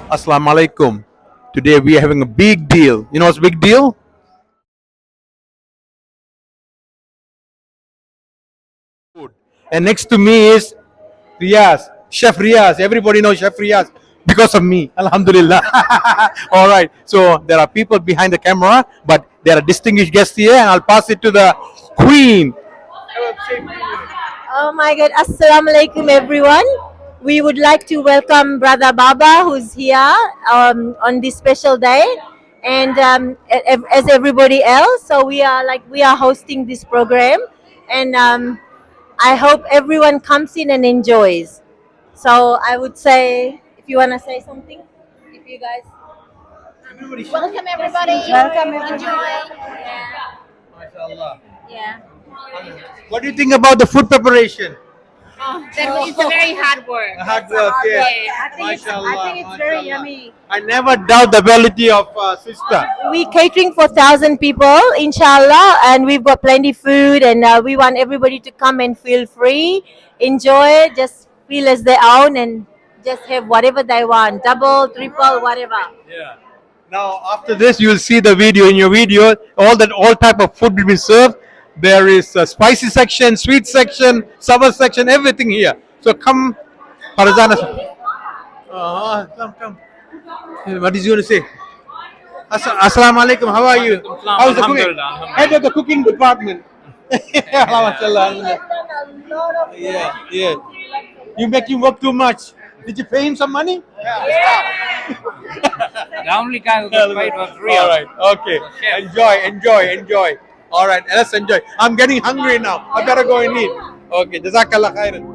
Assalamu alaikum. Today we are having a big deal. You know what's a big deal? Food. And next to me is Riaz, Chef Riaz. Everybody knows Chef Riaz because of me. Alhamdulillah. All right. So there are people behind the camera, but there are distinguished guests here, and I'll pass it to the Queen. Oh my God, Assalamu alaikum everyone. We would like to welcome Brother Baba who's here on this special day and as everybody else. So we are hosting this program and I hope everyone comes in and enjoys. So I would say if you want to say something, if you guys welcome everybody. Welcome everybody. MashaAllah. Yeah. What do you think about the food preparation? It's a very hard work. Hard work, yes. I think it's very yummy. I never doubt the ability of sister. We catering for 1,000 people, inshallah, and we've got plenty food, and we want everybody to come and feel free, enjoy, just feel as their own, and just have whatever they want, double, triple, whatever. Yeah. Now after this, you will see the video. In your video, all type of food will be served. There is a spicy section, sweet section, sour section, everything here. So come, Farzana. Come. What is you going to say? Assalamu alaikum. How are you? How's the cooking? Head of the cooking department. Yeah. You make him work too much. Did you pay him some money? The only guy who got paid was real. All right. Okay. Enjoy. All right. Let's enjoy. I'm getting hungry now. I better go and eat. Okay. Jazakallah khairan.